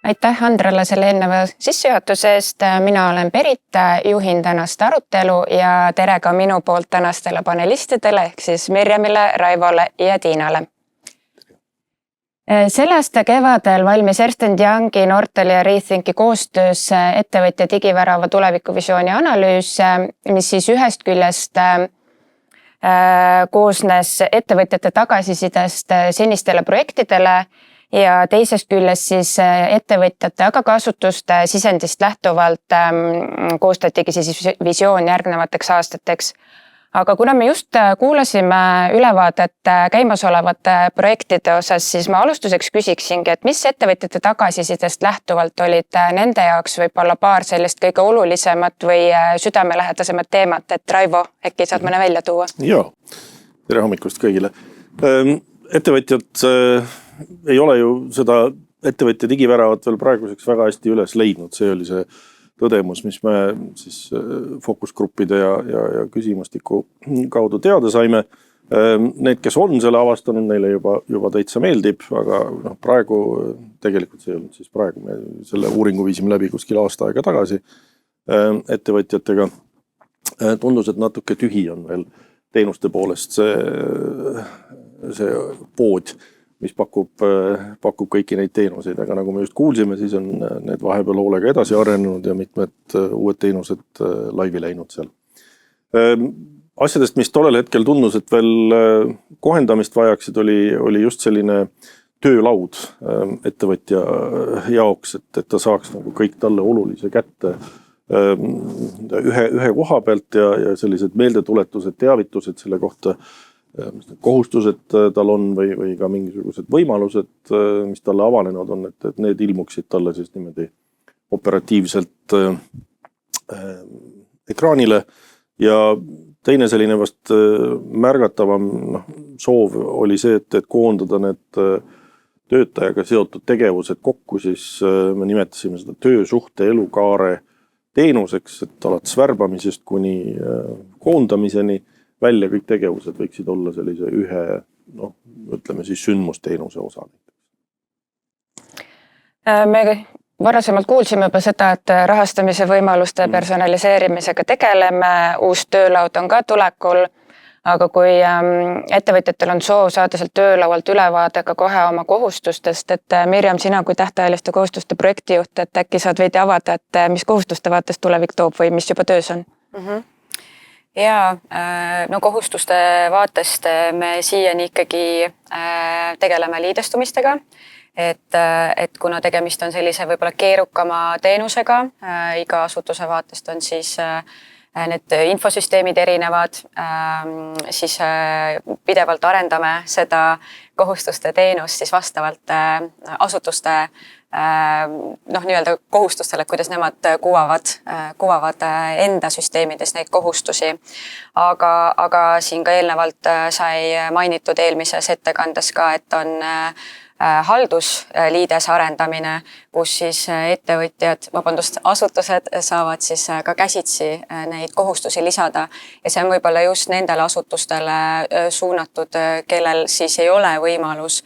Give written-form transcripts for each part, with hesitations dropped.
Aitäh Andrale selle eelneva sissejuhatuse eest. Mina olen Berit, juhin tänast arutelu ja tere ka minu poolt tänastele panelistidele ehk siis Mirjamile, Raivole ja Tiinale. Selle aasta kevadel valmis Ernst & Youngi, Nortali ja Rethinki koostöös ettevõtja digivärava tulevikuvisiooni analüüs, mis siis ühest küljest koosnes ettevõtjate tagasisidest senistele projektidele ja teisest küljest siis ettevõtjate, aga ka asutuste sisendist lähtuvalt koostatigi siis visioon järgnevateks aastateks. Aga kuna me just kuulasime ülevaadet käimasolevate projektide osas, siis ma alustuseks küsiksingi, et mis ettevõtjate tagasisidest lähtuvalt olid nende jaoks võib-olla paar sellist kõige olulisemat või südamelähedasemat teemat, et Raivo, äkki saad mõne välja tuua? Joo, tere hommikust kõigile. Ettevõtjad ei ole ju seda ettevõtja digiväravat veel praeguseks väga hästi üles leidnud, see oli see tõdemus, mis me siis fookusgruppide ja küsimustiku kaudu teada saime. Need, kes on selle avastanud, neile juba täitsa meeldib, aga praegu tegelikult see ei olnud siis praegu. Me selle uuringu viisime läbi kuskil aasta aega tagasi ettevõtjatega. Tundus, et natuke tühi on veel teenuste poolest see pood, mis pakub kõiki neid teenuseid, aga nagu me just kuulsime, siis on need vahepeal hoolega edasi arenenud ja mitmed uued teenused laivi läinud seal. Asjadest, mis tollel hetkel tundus, et veel kohendamist vajaksid, oli just selline töölaud ettevõtja jaoks, et ta saaks nagu kõik talle olulise kätte ühe koha pealt ja sellised meeldetuletused, teavitused selle kohta, mis need kohustused tal on või ka mingisugused võimalused, mis talle avanenud on, et need ilmuksid talle siis niimoodi operatiivselt ekraanile. Ja teine selline vast märgatavam soov oli see, et koondada need töötajaga seotud tegevused kokku, siis me nimetasime seda töösuhte elukaare teenuseks, et alates värbamisest kuni koondamiseni välja kõik tegevused võiksid olla sellise ühe, ütleme siis sündmusteenuse osa. Me varasemalt kuulsime juba seda, et rahastamise võimaluste personaliseerimisega tegeleme, uus töölaud on ka tulekul, aga kui ettevõtjatel on soov saada sealt töölaualt ülevaade ka kohe oma kohustustest, et Mirjam, sina kui tähtajaliste kohustuste projektijuht, et äkki saad veidi avada, et mis kohustuste vaates tulevik toob või mis juba töös on? Ja kohustuste vaatest me siiani ikkagi tegeleme liidestumistega, et kuna tegemist on sellise võib-olla keerukama teenusega, iga asutuse vaatest on siis need infosüsteemid erinevad, siis pidevalt arendame seda kohustuste teenust siis vastavalt asutuste nii-öelda kohustustele, kuidas nemad kuvavad enda süsteemides neid kohustusi. Aga siin ka eelnevalt sai mainitud eelmises ettekandes ka, et on haldusliides arendamine, kus siis asutused saavad siis ka käsitsi neid kohustusi lisada. Ja see on võib-olla just nendele asutustele suunatud, kellel siis ei ole võimalus,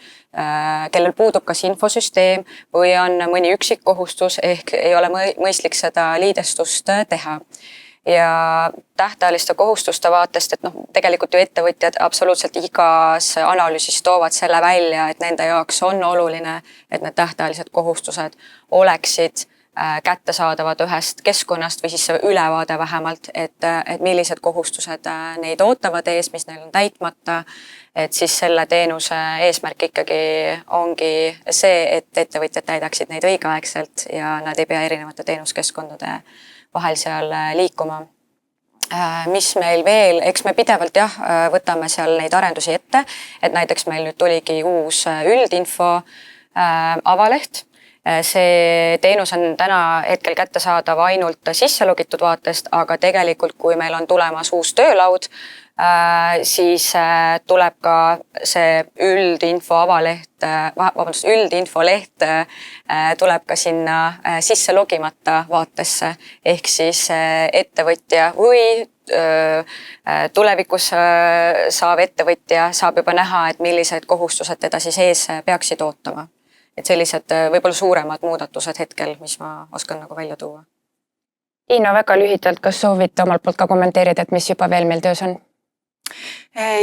kellel puudub kas infosüsteem või on mõni üksik kohustus ehk ei ole mõistlik seda liidestust teha. Ja tähtajaliste kohustuste vaatest, et tegelikult ju ettevõtjad absoluutselt igas analüüsis toovad selle välja, et nende jaoks on oluline, et need tähtajalised kohustused oleksid kättesaadavad ühest keskkonnast või siis see ülevaade vähemalt, et millised kohustused neid ootavad ees, mis neil on täitmata, et siis selle teenuse eesmärk ikkagi ongi see, et ettevõtjad täidaksid neid õigeaegselt ja nad ei pea erinevate teenuskeskkondade vahel seal liikuma. Mis meil veel, eks me pidevalt võtame seal neid arendusi ette, et näiteks meil nüüd tuligi uus üldinfo avaleht. See teenus on täna hetkel kättesaadav ainult sisselogitud vaatest, aga tegelikult kui meil on tulemas uus töölaud, siis tuleb ka see üldinfoleht tuleb ka sinna sisse logimata vaatesse, ehk siis ettevõtja või tulevikus saav ettevõtja saab juba näha, et millised kohustused teda siis ees peaksid ootama. et sellised võib-olla suuremad muudatused hetkel, mis ma oskan nagu välja tuua. Tiina, väga lühidalt, kas soovite omalt poolt ka kommenteerida, et mis juba veel meil töös on?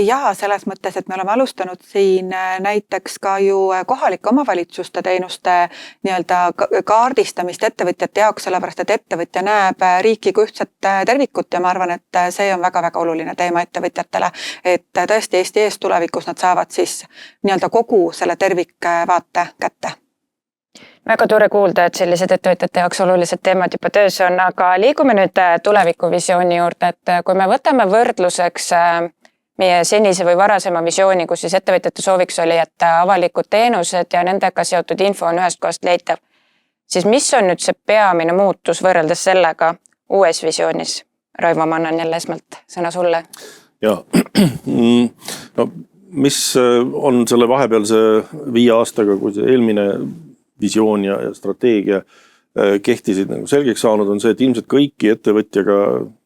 Ja selles mõttes, et me oleme alustanud siin näiteks ka ju kohalike omavalitsuste teenuste nii-öelda kaardistamist ettevõtjate jaoks, sellepärast et ettevõtja näeb riiki kui ühtset tervikut ja ma arvan, et see on väga-väga oluline teema ettevõtjatele, et tõesti Eesti ees tulevikus nad saavad siis nii-öelda kogu selle tervikvaate kätte. Väga tore kuulda, et sellised ettevõtjate jaoks olulised teemad juba töös on, aga liigume nüüd tulevikuvisiooni juurde, et kui me võtame võrdluseks meie senise või varasema visiooni, kus siis ettevõtjate sooviks oli, et avalikud teenused ja nendega seotud info on ühest kohast leitav, siis mis on nüüd see peamine muutus võrreldes sellega uues visioonis? Raivo, ma annan jälle esmalt sõna sulle. Ja, no mis on selle vahepealse 5 aastaga, kui see eelmine visioon ja strateegia kehtisid nagu selgeks saanud, on see, et ilmselt kõiki ettevõtjaga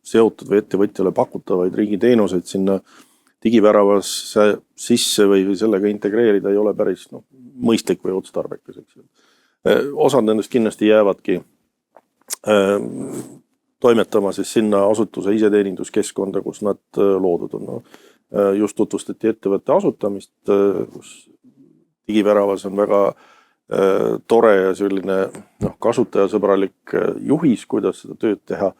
seotud või ettevõtjale pakutavaid riigi teenuseid sinna digiväravas sisse või sellega integreerida ei ole päris mõistlik või otstarbekas. Osad nendest kindlasti jäävadki toimetama siis sinna asutuse iseteeninduskeskkonda, kus nad loodud on. Just tutvustati ettevõtte asutamist, kus digiväravas on väga tore ja selline kasutajasõbralik juhis, kuidas seda tööd teha,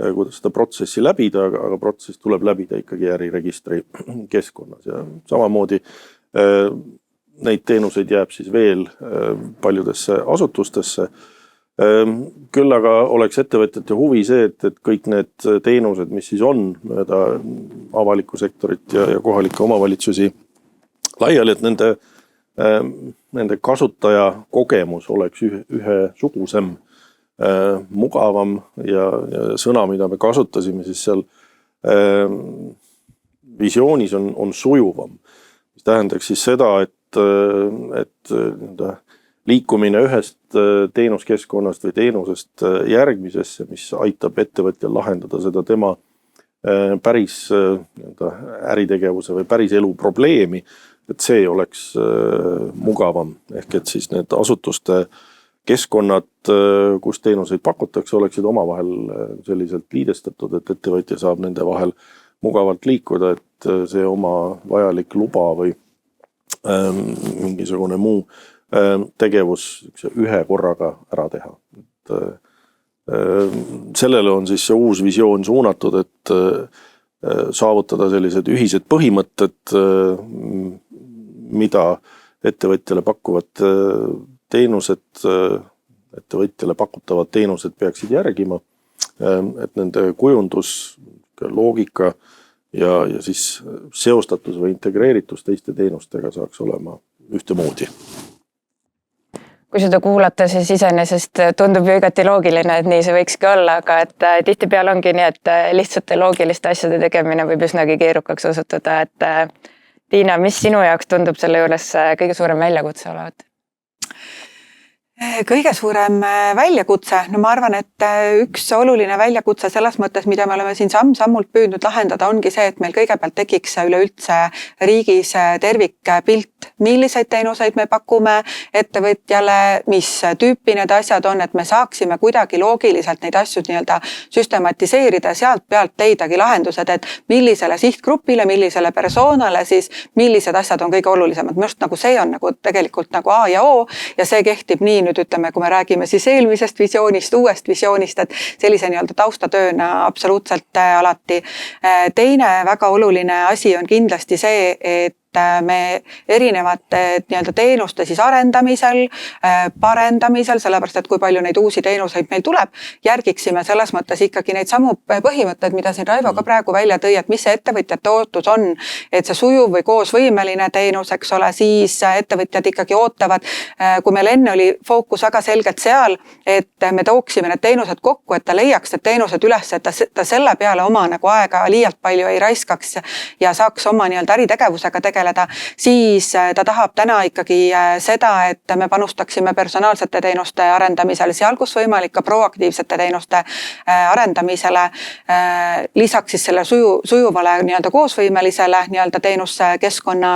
kuidas seda protsessi läbida, aga protsess tuleb läbida ikkagi äriregistri keskkonnas ja samamoodi neid teenuseid jääb siis veel paljudesse asutustesse. Küll aga oleks ettevõtjate huvi see, et kõik need teenused, mis siis on mööda avalikku sektorit ja kohalikke omavalitsusi laiali, et nende kasutaja kogemus oleks ühesugusem, mugavam ja sõna, mida me kasutasime siis seal visioonis on sujuvam. Mis tähendaks siis seda, et liikumine ühest teenuskeskkonnast või teenusest järgmisesse, mis aitab ettevõtjal lahendada seda tema päris äritegevuse või päris elu probleemi, et see oleks mugavam. Ehk et siis need asutuste keskkonnad, kus teenuseid pakutakse, oleksid omavahel selliselt liidestatud, et ettevõtja saab nende vahel mugavalt liikuda, et see oma vajalik luba või mingisugune muu tegevus ühe korraga ära teha. Sellele on siis see uus visioon suunatud, et saavutada sellised ühised põhimõtted, mida ettevõtjale pakuvad teenused, ettevõtjale pakutavad teenused peaksid järgima, et nende kujundus, loogika ja siis seostatus või integreeritus teiste teenustega saaks olema ühtemoodi. Kui seda kuulata, siis iseenesest tundub ju igati loogiline, et nii see võikski olla, aga et tihtipeale ongi nii, et lihtsate loogiliste asjade tegemine võib üsnagi keerukaks osutuda, et Tiina, mis sinu jaoks tundub selle juures kõige suurem väljakutse olevat? Kõige suurem väljakutse, no ma arvan, et üks oluline väljakutse selles mõttes, mida me oleme siin samm-sammult püüdnud lahendada, ongi see, et meil kõigepealt tekiks üleüldse riigis tervikpilt, milliseid teenuseid me pakume ettevõtjale, mis tüüpi need asjad on, et me saaksime kuidagi loogiliselt neid asju nii-öelda süstematiseerida, sealt pealt leidagi lahendused, et millisele sihtgrupile, millisele persoonale siis, millised asjad on kõige olulisemad. Minu arust nagu see on nagu tegelikult nagu A ja O ja see kehtib nii nüüd ütleme, kui me räägime siis eelmisest visioonist, uuest visioonist, et sellise nii-öelda taustatööna absoluutselt alati. Teine väga oluline asi on kindlasti see, et me erinevate nii-öelda teenuste siis arendamisel, parendamisel, sellepärast, et kui palju neid uusi teenuseid meil tuleb, järgiksime selles mõttes ikkagi neid samu põhimõtted, mida siin Raivo ka praegu välja tõi, et mis see ettevõtjate ootus on, et see sujuv või koosvõimeline teenus, eks ole, siis ettevõtjad ikkagi ootavad, kui meil enne oli fookus väga selgelt seal, et me tooksime need teenused kokku, et ta leiaks need teenused üles, et ta selle peale oma nagu aega liialt palju ei raiskaks ja saaks oma nii-öelda äritegevusega tegeleda, siis ta tahab täna ikkagi seda, et me panustaksime personaalsete teenuste arendamisel, seal kus võimalik ka proaktiivsete teenuste arendamisele, lisaks siis selle sujuvale nii-öelda koosvõimelisele nii-öelda teenuskeskkonna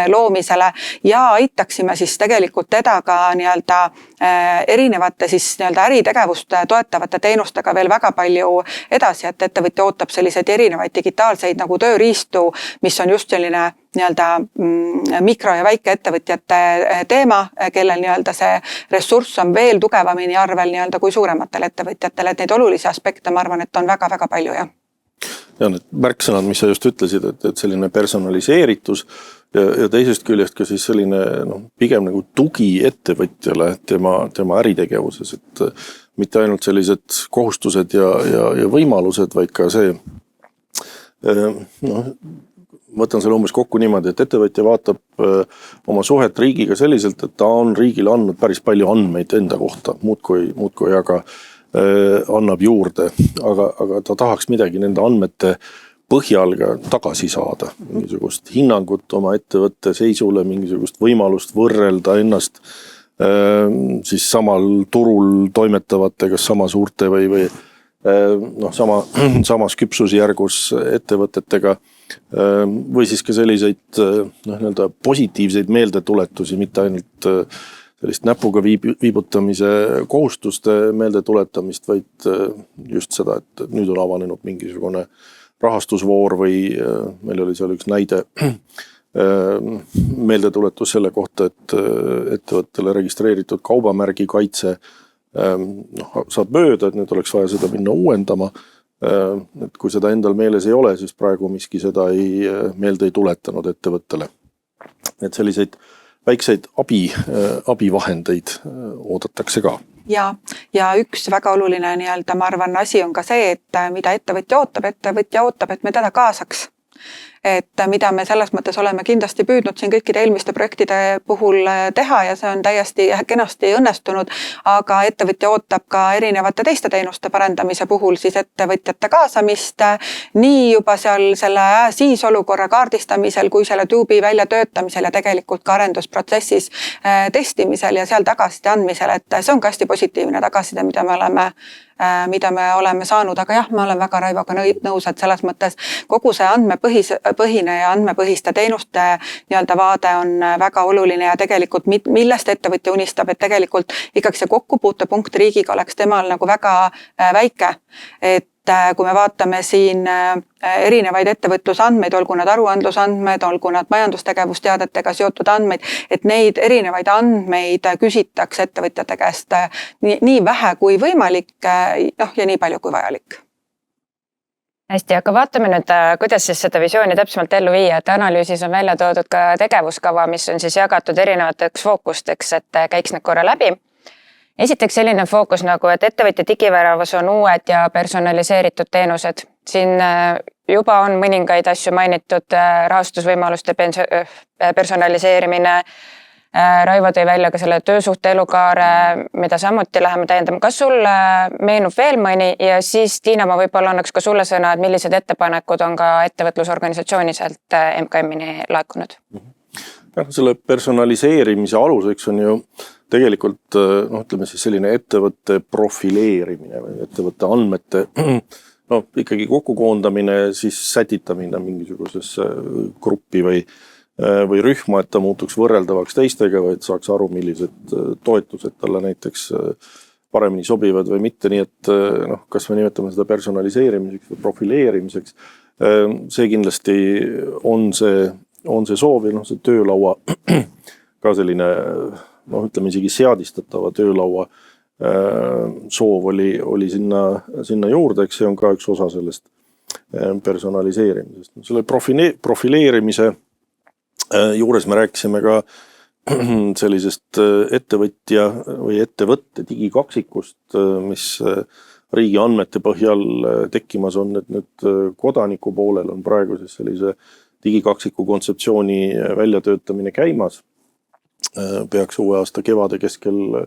loomisele ja aitaksime siis tegelikult teda ka nii-öelda erinevate siis nii-öelda äritegevust toetavate teenustega veel väga palju edasi, et ettevõtja ootab selliseid erinevaid digitaalseid nagu tööriistu, mis on just selline nii-öelda mikro- ja väikeettevõtjate teema, kellel nii-öelda see ressurss on veel tugevamini arvel nii-öelda kui suurematel ettevõtjatel, et neid olulisi aspekte ma arvan, et on väga-väga palju, jah. Ja need märksõnad, mis sa just ütlesid, et selline personaliseeritus ja teisest küljest ka siis selline pigem nagu tugi ettevõtjale tema äritegevuses, et mitte ainult sellised kohustused ja võimalused, vaid ka see, võtan selle umbes kokku niimoodi, et ettevõtja vaatab oma suhet riigiga selliselt, et ta on riigile andnud päris palju andmeid enda kohta, muudkui aga annab juurde, aga ta tahaks midagi nende andmete põhjal ka tagasi saada, mingisugust hinnangut oma ettevõtte seisule, mingisugust võimalust võrrelda ennast siis samal turul toimetavate, kas sama suurte või samas küpsusjärgus ettevõtetega või siis ka selliseid nii-öelda positiivseid meeldetuletusi, mitte ainult sellist näpuga viibutamise kohustuste meeldetuletamist, vaid just seda, et nüüd on avanenud mingisugune rahastusvoor või meil oli seal üks näide meeldetuletus selle kohta, et ettevõttele registreeritud kaubamärgi kaitse saab mööda, et nüüd oleks vaja seda minna uuendama. Et kui seda endal meeles ei ole, siis praegu miski seda meelde ei tuletanud ettevõttele. Et selliseid väikseid abivahendeid oodatakse ka. Ja üks väga oluline nii-öelda, ma arvan, asi on ka see, et mida ettevõtja ootab, et me teda kaasaks. Et mida me selles mõttes oleme kindlasti püüdnud siin kõikide eelmiste projektide puhul teha ja see on täiesti kenasti õnnestunud, aga ettevõtja ootab ka erinevate teiste teenuste parendamise puhul siis ettevõtjate kaasamist nii juba seal selle siis olukorra kaardistamisel kui selle tuubi väljatöötamisel ja tegelikult ka arendusprotsessis testimisel ja seal tagasiside andmisel, et see on ka hästi positiivne tagasiside, mida me oleme saanud, aga jah, ma olen väga Raivoga nõus, et selles mõttes kogu see andmepõhine ja andmepõhiste teenuste nii-öelda vaade on väga oluline ja tegelikult millest ettevõtja unistab, et tegelikult ikkagi see kokkupuutepunkt riigiga oleks temal nagu väga väike, et kui me vaatame siin erinevaid ettevõtlusandmeid, olgu nad aruandlusandmed, olgu nad majandustegevusteadetega seotud andmeid, et neid erinevaid andmeid küsitakse ettevõtjate käest nii vähe kui võimalik ja nii palju kui vajalik. Hästi, aga vaatame nüüd, kuidas siis seda visiooni täpsemalt ellu viia, et analüüsis on välja toodud ka tegevuskava, mis on siis jagatud erinevateks fookusteks, et käiks need korra läbi. Esiteks selline fookus nagu, et ettevõtja digiväravas on uued ja personaliseeritud teenused. Siin juba on mõningaid asju mainitud, rahastusvõimaluste personaliseerimine. Raivo tõi välja ka selle töösuhte elukaare, mida samuti läheme täiendama. Kas sul meenub veel mõni ja siis Tiina, ma võib-olla annaks ka sulle sõna, et millised ettepanekud on ka ettevõtlusorganisatsiooniselt MKM-ini laekunud? Selle personaliseerimise aluseks on ju tegelikult ütleme siis selline ettevõtte profileerimine või ettevõtte andmete ikkagi kokkukoondamine, siis sätitamine mingisugusesse gruppi või rühma, et ta muutuks võrreldavaks teistega, vaid saaks aru, millised toetused talle näiteks paremini sobivad või mitte, nii et kas me nimetame seda personaliseerimiseks või profileerimiseks, see kindlasti on see soov ja see töölaua ka selline ütleme isegi seadistatava töölaua soov oli sinna juurde, eks see on ka üks osa sellest personaliseerimisest. Selle profileerimise juures me rääkisime ka sellisest ettevõtja või ettevõtte digikaksikust, mis riigi andmete põhjal tekkimas on, et nüüd kodaniku poolel on praegu siis sellise digikaksiku kontseptsiooni väljatöötamine käimas. Peaks uue aasta kevade keskel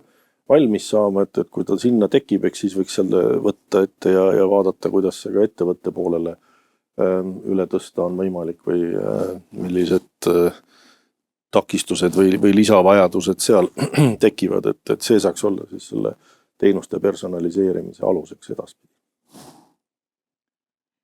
valmis saama, et kui ta sinna tekib, eks siis võiks selle võtta ette ja vaadata, kuidas see ka ettevõtte poolele üle tõsta on võimalik või millised takistused või lisavajadused seal tekivad, et see saaks olla siis selle teenuste personaliseerimise aluseks edaspidi.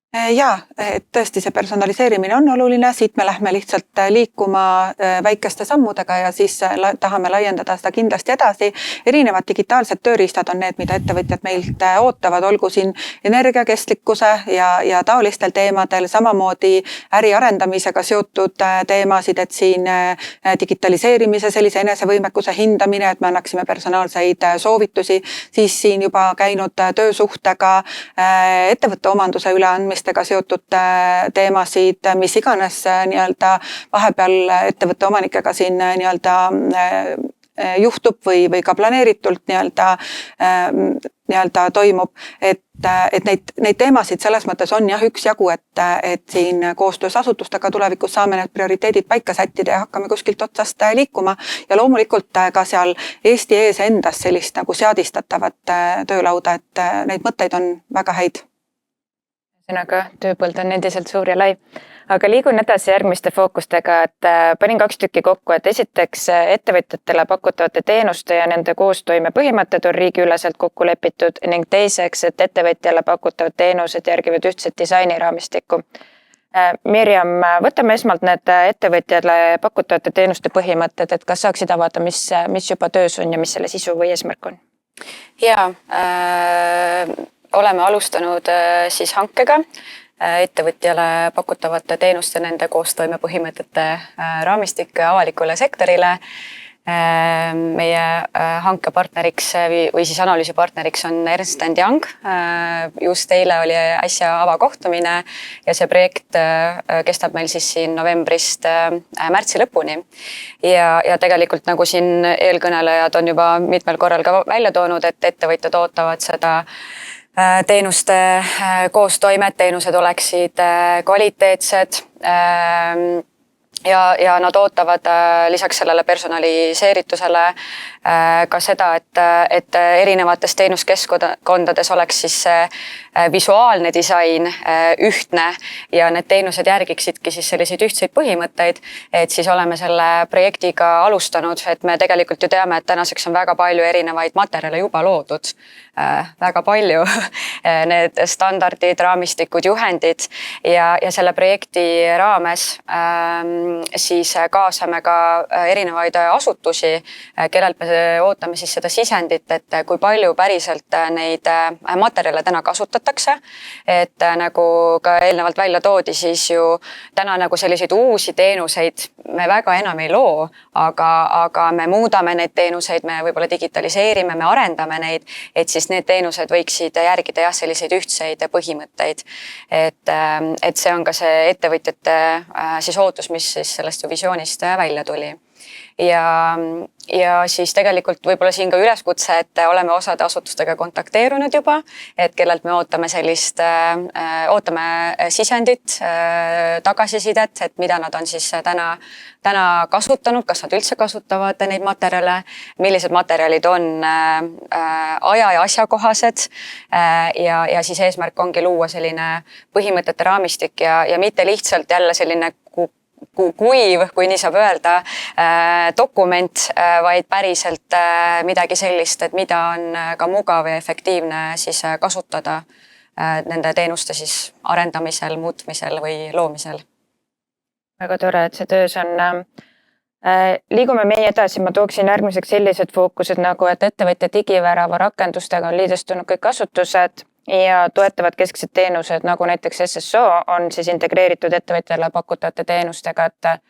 Jaa, et tõesti see personaliseerimine on oluline, siit me lähme lihtsalt liikuma väikeste sammudega ja siis tahame laiendada seda kindlasti edasi. Erinevad digitaalsed tööriistad on need, mida ettevõtjad meilt ootavad, olgu siin energiakestlikkuse ja taolistel teemadel, samamoodi äri arendamisega seotud teemasid, et siin digitaliseerimise sellise enesevõimekuse hindamine, et me annaksime personaalseid soovitusi, siis siin juba käinud töösuhtega ettevõtte omanduse üleandmist seotud teemasid, mis iganes nii-öelda vahepeal ettevõtte omanikega siin nii-öelda juhtub või ka planeeritult nii-öelda toimub, et neid teemasid selles mõttes on jah üksjagu, et siin koostöös asutustega tulevikus saame need prioriteedid paika sättida ja hakkame kuskilt otsast liikuma ja loomulikult ka seal Eesti ees endas sellist nagu seadistatavat töölauda, et neid mõtteid on väga häid. Ühesõnaga, tööpõld on endiselt suur ja lai. Aga liigun edasi järgmiste fookustega, et panin 2 tükki kokku, et esiteks ettevõtjatele pakutavate teenuste ja nende koostoime põhimõtted on riigiüleselt kokku lepitud ning teiseks, et ettevõtjale pakutavad teenused järgivad ühtset disainiraamistikku. Mirjam, võtame esmalt need ettevõtjale pakutavate teenuste põhimõtted, et kas saaksid avada, mis juba töös on ja mis selle sisu või eesmärk on? Jaa, oleme alustanud siis hankega ettevõtjale pakutavate teenuste nende koostoime põhimõtete raamistik avalikule sektorile. Meie hankepartneriks või siis analüüsipartneriks on Ernst & Young. Just eile oli äsja avakohtumine ja see projekt kestab meil siis siin novembrist märtsi lõpuni. Ja tegelikult nagu siin eelkõnelejad on juba mitmel korral ka välja toonud, et ettevõtjad ootavad seda teenuste koostoimed, teenused oleksid kvaliteetsed ja nad ootavad lisaks sellele personaliseeritusele ka seda, et erinevates teenuskeskkondades oleks siis visuaalne disain ühtne ja need teenused järgiksidki siis selliseid ühtseid põhimõtteid, et siis oleme selle projektiga alustanud, et me tegelikult ju teame, et tänaseks on väga palju erinevaid materjale juba loodud. Väga palju need standardid, raamistikud, juhendid ja selle projekti raames siis kaasame ka erinevaid asutusi, kellelt me ootame siis seda sisendit, et kui palju päriselt neid materjale täna kasutatakse, et nagu ka eelnevalt välja toodi, siis ju täna nagu selliseid uusi teenuseid me väga enam ei loo, aga me muudame neid teenuseid, me võib-olla digitaliseerime, me arendame neid, et siis need teenused võiksid järgida jah selliseid ühtseid põhimõtteid. Et see on ka see ettevõtjate siis ootus, mis siis sellest ju visioonist välja tuli. Ja siis tegelikult võib-olla siin ka üleskutse, et oleme osade asutustega kontakteerunud juba, et kellelt me ootame sellist, ootame sisendit, tagasisidet, et mida nad on siis täna kasutanud, kas nad üldse kasutavad neid materjale, millised materjalid on aja ja asjakohased ja siis eesmärk ongi luua selline põhimõtete raamistik ja mitte lihtsalt jälle selline kuiv, kui nii saab öelda, dokument, vaid päriselt midagi sellist, et mida on ka mugav ja efektiivne siis kasutada nende teenuste siis arendamisel, muutmisel või loomisel. Väga tore, et see töös on. Liigume meie edasi, ma tooksin järgmiseks sellised fookused nagu, et ettevõtja digivärava rakendustega on liidestunud kõik asutused ja toetavad kesksed teenused, nagu näiteks SSO on siis integreeritud ettevõtjale pakutavate teenustega, et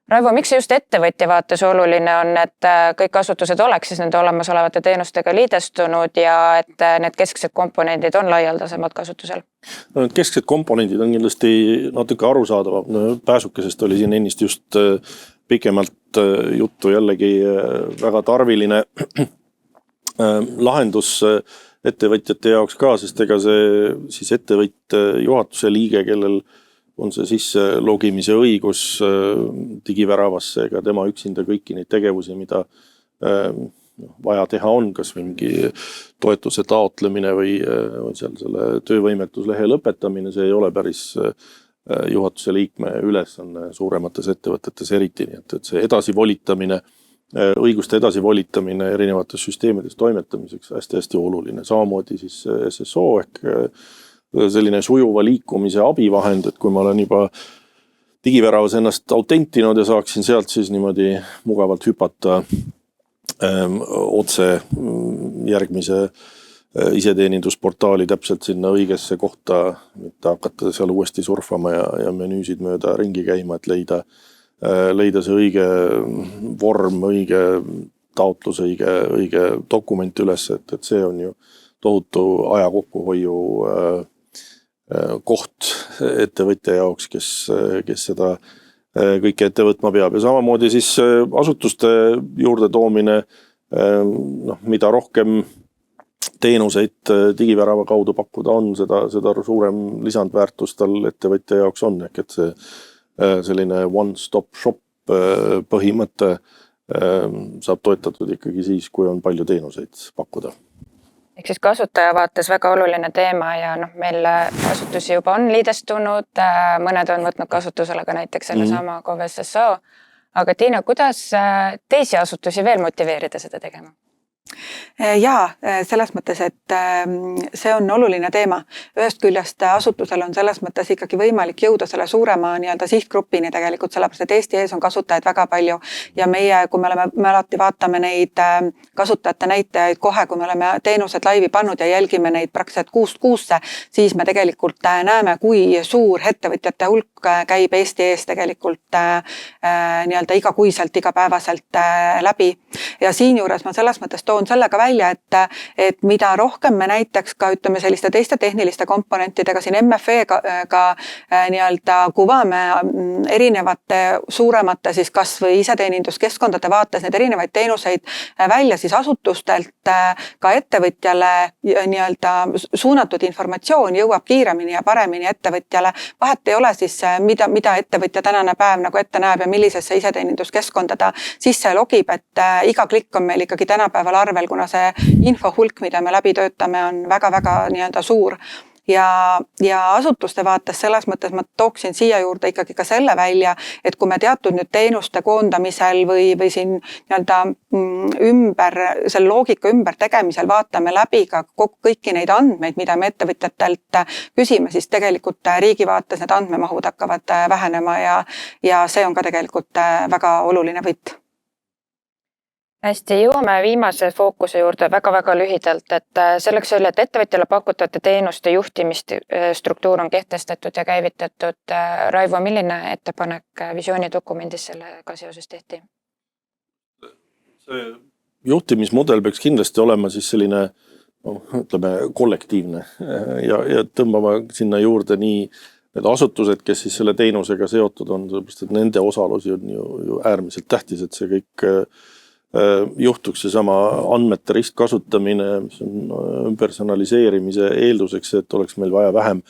Raivo, miks just ettevõtja vaates oluline on, et kõik asutused oleks siis nende olemasolevate teenustega liidestunud ja et need kesksed komponendid on laialdasemad kasutusel? Need kesksed komponendid on kindlasti natuke arusaadavam. Pääsukesest oli siin ennist just pikemalt juttu, jällegi väga tarviline lahendus ettevõtjate jaoks ka, sest ega see siis ettevõtja juhatuse liige, kellel on see sisse logimise õigus digiväravasse, ega tema üksinda kõiki neid tegevusi, mida vaja teha on, kas mingi toetuse taotlemine või seal selle töövõimetuslehe lõpetamine, see ei ole päris juhatuse liikme ülesanne suuremates ettevõtetes eriti, nii et see edasivolitamine, õiguste edasivolitamine erinevates süsteemides toimetamiseks hästi-hästi oluline. Samamoodi siis SSO ehk selline sujuva liikumise abivahend, et kui ma olen juba digiväravas ennast autentinud ja saaksin sealt siis niimoodi mugavalt hüpata otse järgmise iseteenindusportaali täpselt sinna õigesse kohta, mitte hakata seal uuesti surfama ja menüüsid mööda ringi käima, et leida see õige vorm, õige taotlus, õige dokument üles, et see on ju tohutu aja kokkuhoiu koht ettevõtja jaoks, kes seda kõike ette võtma peab. Ja samamoodi siis asutuste juurde toomine, mida rohkem teenuseid digivärava kaudu pakkuda on, seda suurem lisandväärtus tal ettevõtja jaoks on. Ehk et see selline one-stop shop põhimõte saab toetatud ikkagi siis, kui on palju teenuseid pakkuda. Ehk siis kasutaja vaates väga oluline teema ja meil asutusi juba on liidestunud, mõned on võtnud kasutusele ka näiteks selle sama KVSSO. Aga Tiina, kuidas teisi asutusi veel motiveerida seda tegema? Jaa, selles mõttes, et see on oluline teema. Ühest küljest asutusel on selles mõttes ikkagi võimalik jõuda selle suurema sihtgrupini tegelikult, sellepärast, et Eesti ees on kasutajaid väga palju ja meie, kui me alati vaatame neid kasutajate näitajaid kohe, kui me oleme teenused laivi pannud ja jälgime neid praktiliselt kuust kuusse, siis me tegelikult näeme, kui suur ettevõtjate hulk käib Eesti ees tegelikult igakuiselt, igapäevaselt läbi. Ja siinjuures ma selles mõttes toon sellega välja, et mida rohkem me näiteks ka selliste teiste tehniliste komponentidega siin MFE-ga kuvame erinevate suuremate siis kas või iseteeninduskeskkondade vaates need erinevaid teenuseid välja, siis asutustelt ka ettevõtjale suunatud informatsioon jõuab kiiremini ja paremini ettevõtjale. Vahet ei ole siis, mida ettevõtja tänane päev nagu ette näeb ja millisesse iseteeninduskeskkonda ta sisse logib, et iga klikk on meil ikkagi tänapäeval arvel, kuna see infohulk, mida me läbi töötame, on väga-väga suur. Ja asutuste vaates selles mõttes ma tooksin siia juurde ikkagi ka selle välja, et kui me teatud nüüd teenuste koondamisel või siin selle loogika ümber tegemisel vaatame läbi ka kõiki neid andmeid, mida me ettevõtjatelt küsime, siis tegelikult riigi vaates need andmemahud hakkavad vähenema ja see on ka tegelikult väga oluline võit. Hästi, jõuame viimase fookuse juurde väga-väga lühidalt, et selleks oli, et ettevõtjale pakutavate teenuste juhtimisstruktuur on kehtestatud ja käivitatud. Raivo, milline ettepanek visioonidokumendis sellega seoses tehti? See juhtimismudel peaks kindlasti olema siis selline kollektiivne ja tõmbama sinna juurde nii need asutused, kes siis selle teenusega seotud on, sellepärast, et nende osalus on ju äärmiselt tähtis, et see kõik juhtuks seesama andmete ristkasutamine, mis on personaliseerimise eelduseks, et oleks meil vaja vähem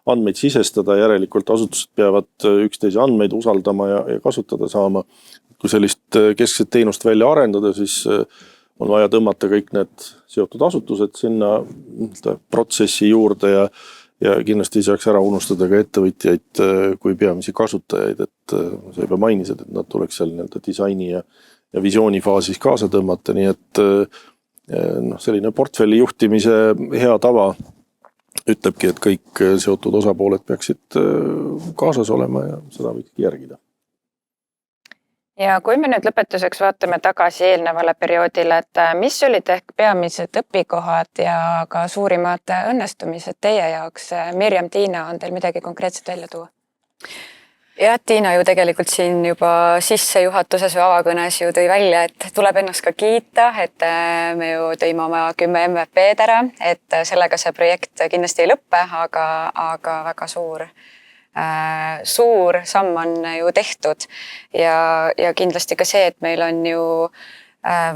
andmeid sisestada, järelikult asutused peavad üksteise andmeid usaldama ja kasutada saama. Kui sellist keskset teenust välja arendada, siis on vaja tõmmata kõik need seotud asutused sinna protsessi juurde ja kindlasti ei saaks ära unustada ka ettevõtjaid kui peamisi kasutajaid, et sa juba mainisid, et nad tuleks seal disaini ja visioonifaasis kaasa tõmmata, nii et selline portfelli juhtimise hea tava ütlebki, et kõik seotud osapooled peaksid kaasas olema ja seda võikski järgida. Ja kui me nüüd lõpetuseks vaatame tagasi eelnevale perioodile, et mis olid ehk peamised õpikohad ja ka suurimad õnnestumised teie jaoks? Mirjam, Tiina, on teil midagi konkreetset välja tuua? Ja Tiina ju tegelikult siin juba sissejuhatuses või avakõnes ju tõi välja, et tuleb ennast ka kiita, et me ju tõime oma 10 MVP-d ära, et sellega see projekt kindlasti ei lõppe, aga väga suur samm on ju tehtud ja kindlasti ka see, et meil on ju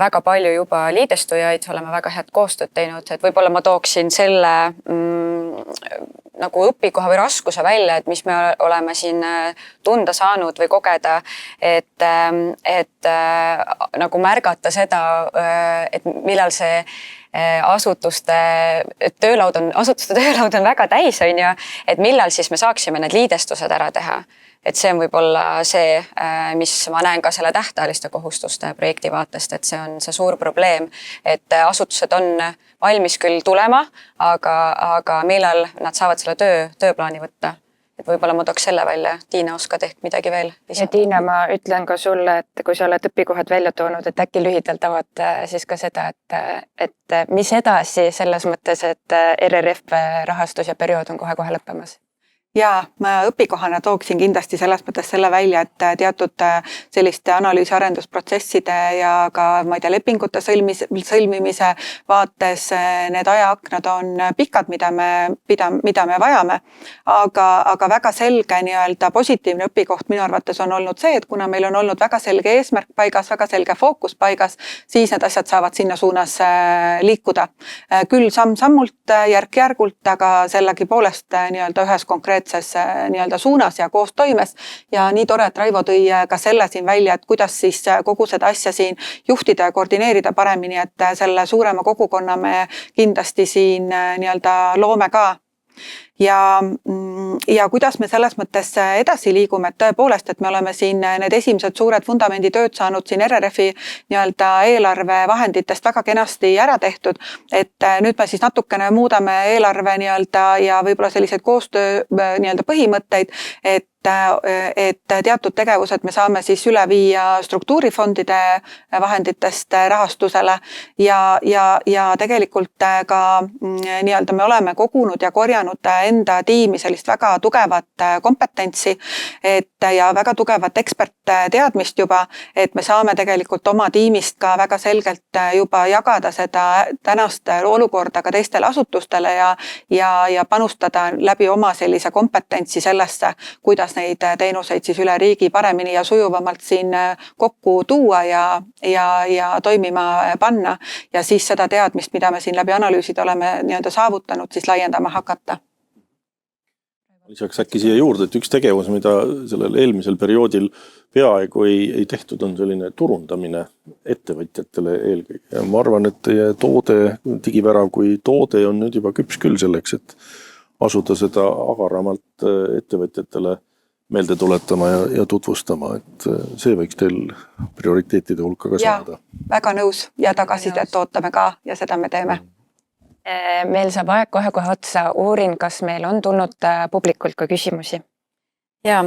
väga palju juba liidestujaid, oleme väga head koostööd teinud, et võib-olla ma tooksin selle nagu õpikoha või raskuse välja, et mis me oleme siin tunda saanud või kogeda, et nagu märgata seda, et millal see asutuste töölaud on väga täis, et millal siis me saaksime need liidestused ära teha. et see on võib-olla see, mis ma näen ka selle tähtajaliste kohustuste projekti vaatest, et see on see suur probleem, et asutused on valmis küll tulema, aga millal nad saavad selle tööplaani võtta. Et võib-olla ma tooks selle välja. Tiina, oskad ehk midagi veel lisada? Ja Tiina, ma ütlen ka sulle, et kui sa oled õpikohad välja toonud, et äkki lühidalt avad siis ka seda, et mis edasi selles mõttes, et RRF rahastus ja periood on kohe lõppemas? Ja ma õpikohana tooksin kindlasti selles mõttes selle välja, et teatud selliste analüüsi-arendusprotsesside ja ka lepingute sõlmimise vaates need ajaaknad on pikad, mida me vajame. Aga väga selge positiivne õpikoht minu arvates on olnud see, et kuna meil on olnud väga selge eesmärk paigas, väga selge fookus paigas, siis need asjad saavad sinna suunas liikuda. Küll samm-sammult, järk-järgult, aga sellegipoolest ühes konkreetses suunas ja koos toimes. Ja nii tore, et Raivo tõi ka selle siin välja, et kuidas siis kogu seda asja siin juhtida ja koordineerida paremini, et selle suurema kogukonna me kindlasti siin loome ka. Ja kuidas me selles mõttes edasi liigume, et tõepoolest, et me oleme siin need esimesed suured fundamenditööd saanud siin RRF-i eelarve vahenditest väga kenasti ära tehtud, et nüüd me siis natukene muudame eelarve ja võib-olla selliseid koostöö põhimõtteid, et teatud tegevused me saame siis üle viia struktuurifondide vahenditest rahastusele ja tegelikult ka me oleme kogunud ja korjanud enda tiimi sellist väga tugevat kompetentsi ja väga tugevat ekspertteadmist juba, et me saame tegelikult oma tiimist ka väga selgelt juba jagada seda tänast olukorda ka teistele asutustele ja panustada läbi oma sellise kompetentsi sellesse, kuidas neid teenuseid siis üle riigi paremini ja sujuvamalt siin kokku tuua ja toimima panna ja siis seda teadmist, mida me siin läbi analüüsida oleme saavutanud, siis laiendama hakata. Lisaks äkki siia juurde, et üks tegevus, mida sellel eelmisel perioodil peaaegu ei tehtud, on selline turundamine ettevõtjatele eelkõige. Ja ma arvan, et teie digivärav kui toode on nüüd juba küps küll selleks, et asuda seda agaramalt ettevõtjatele meelde tuletama ja tutvustama, et see võiks teil prioriteetide hulka ka saada. Väga nõus ja tagasisidet ootame ka ja seda me teeme. Meil saab aeg kohe otsa. Uurin, kas meil on tulnud publikult ka küsimusi? Ja,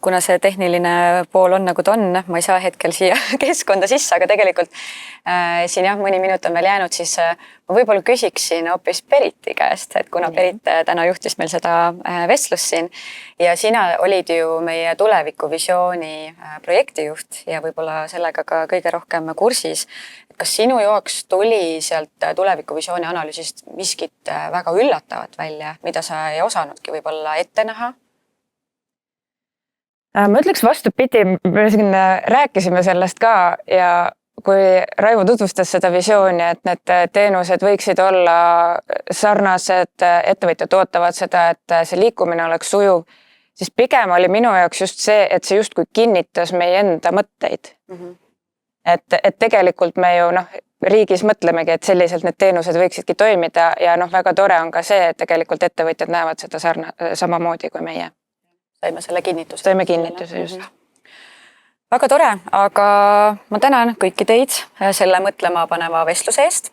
kuna see tehniline pool on nagu ta on, ma ei saa hetkel siia keskkonda sisse, aga tegelikult siin mõni minut on veel jäänud, siis ma võib-olla küsiksin hoopis Periti käest, et kuna Perit täna juhtis meil seda vestlust siin ja sina olid ju meie tulevikuvisiooni projektijuht ja võib-olla sellega ka kõige rohkem kursis. Kas sinu jaoks tuli sealt tulevikuvisiooni analüüsist miskit väga üllatavat välja, mida sa ei osanudki võib-olla ette näha? Ma ütleks vastupidi, me rääkisime sellest ka ja kui Raivo tutvustas seda visiooni, et need teenused võiksid olla sarnased, ettevõtjad ootavad seda, et see liikumine oleks sujuv, siis pigem oli minu jaoks just see, et see justkui kinnitas meie enda mõtteid. Et tegelikult me ju riigis mõtlemegi, et selliselt need teenused võiksidki toimida ja väga tore on ka see, et tegelikult ettevõtjad näevad seda samamoodi kui meie. Saime selle kinnituse. Saime kinnituse, just. Väga tore, aga ma tänan kõiki teid selle mõtlema paneva vestluse eest.